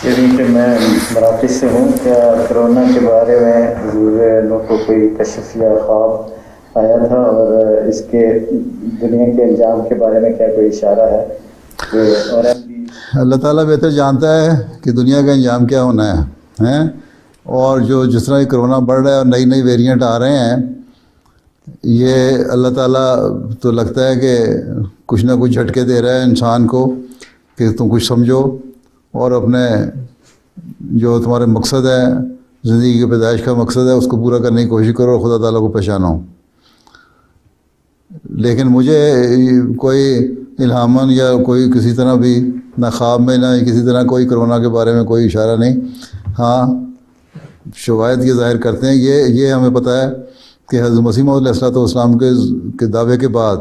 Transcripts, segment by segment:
یعنی کہ میں مراکز سے ہوں. کیا کرونا کے بارے میں حضور نو کو کوئی کشف یا خواب آیا تھا، اور اس کے دنیا کے انجام کے بارے میں کیا کوئی اشارہ ہے؟ اور اللہ تعالیٰ بہتر جانتا ہے کہ دنیا کا انجام کیا ہونا ہے. اور جس طرح یہ کرونا بڑھ رہا ہے اور نئی ویریئنٹ آ رہے ہیں، یہ اللہ تعالیٰ تو لگتا ہے کہ کچھ نہ کچھ جھٹکے دے رہا ہے انسان کو کہ تم کچھ سمجھو اور اپنے جو تمہارے مقصد ہے، زندگی کی پیدائش کا مقصد ہے، اس کو پورا کرنے کی کوشش کرو اور خدا تعالیٰ کو پہچانو. لیکن مجھے کوئی الہاماً یا کوئی کسی طرح بھی نہ خواب میں نہ کسی طرح کوئی کرونا کے بارے میں کوئی اشارہ نہیں. ہاں، شواہد یہ ظاہر کرتے ہیں، یہ ہمیں پتہ ہے کہ حضرت مسیح موعود علیہ السلام کے دعوے کے بعد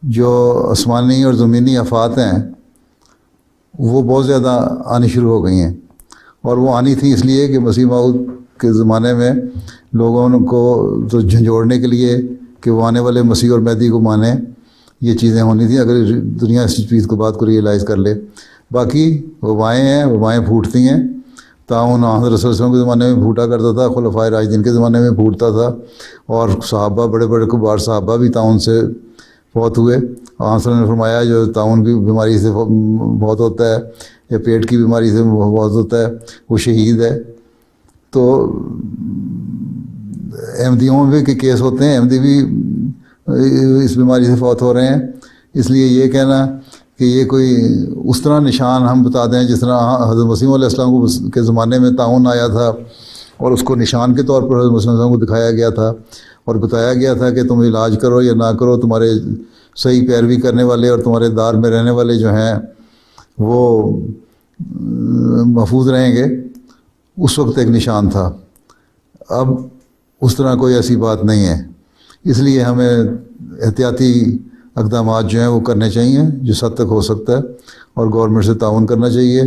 جو آسمانی اور زمینی آفات ہیں وہ بہت زیادہ آنی شروع ہو گئی ہیں. اور وہ آنی تھیں اس لیے کہ مسیح موعود کے زمانے میں لوگوں کو تو جھنجھوڑنے کے لیے کہ وہ آنے والے مسیح اور مہدی کو مانیں، یہ چیزیں ہونی تھیں اگر دنیا اس چیز کو بات کو ریئلائز کر لے. باقی وبائیں ہیں، وبائیں پھوٹتی ہیں. تعاون حضرت صلی اللہ علیہ وسلم کے زمانے میں پھوٹا کرتا تھا، خلفائے راشدین کے زمانے میں پھوٹتا تھا، اور صحابہ بڑے کبار صحابہ بھی تعاون سے فوت ہوئے. آپ صلی اللہ علیہ وسلم نے فرمایا جو تعاون کی بیماری سے بہت ہوتا ہے یا پیٹ کی بیماری سے بہت ہوتا ہے وہ شہید ہے. تو احمدیوں میں بھی کیس ہوتے ہیں، احمدی بھی اس بیماری سے فوت ہو رہے ہیں. اس لیے یہ کہنا کہ یہ کوئی اس طرح نشان ہم بتا دیں جس طرح حضرت مسیح علیہ السلام کے زمانے میں تعاون آیا تھا اور اس کو نشان کے طور پر حضرت مسیح علیہ السلام کو دکھایا گیا تھا اور بتایا گیا تھا کہ تم علاج کرو یا نہ کرو، تمہارے صحیح پیروی کرنے والے اور تمہارے دار میں رہنے والے جو ہیں وہ محفوظ رہیں گے. اس وقت ایک نشان تھا. اب اس طرح کوئی ایسی بات نہیں ہے. اس لیے ہمیں احتیاطی اقدامات جو ہیں وہ کرنے چاہیے جس حد تک ہو سکتا ہے، اور گورنمنٹ سے تعاون کرنا چاہیے.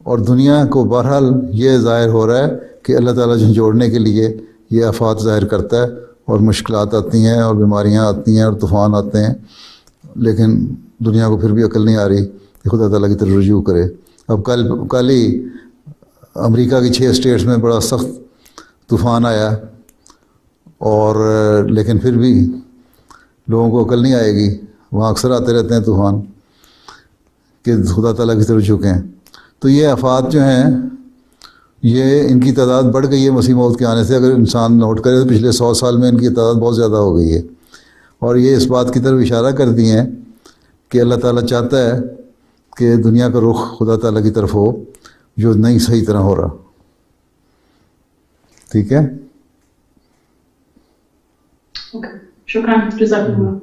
اور دنیا کو بہرحال یہ ظاہر ہو رہا ہے کہ اللہ تعالیٰ جھنجھوڑنے کے لیے یہ آفات ظاہر کرتا ہے اور مشکلات آتی ہیں اور بیماریاں آتی ہیں اور طوفان آتے ہیں، لیکن دنیا کو پھر بھی عقل نہیں آ رہی کہ خدا تعالیٰ کی طرف رجوع کرے. اب کل ہی امریکہ کی 6 اسٹیٹس میں بڑا سخت طوفان آیا، اور لیکن پھر بھی لوگوں کو عقل نہیں آئے گی. وہاں اکثر آتے رہتے ہیں طوفان کہ خدا تعالیٰ کی طرف جھکیں. تو یہ آفات جو ہیں یہ ان کی تعداد بڑھ گئی ہے مسیح موعود کے آنے سے. اگر انسان نوٹ کرے تو پچھلے 100 سال میں ان کی تعداد بہت زیادہ ہو گئی ہے، اور یہ اس بات کی طرف اشارہ کر دی ہیں کہ اللہ تعالیٰ چاہتا ہے کہ دنیا کا رخ خدا تعالیٰ کی طرف ہو جو نہیں صحیح طرح ہو رہا. ٹھیک ہے، شکریہ، جزاک اللہ.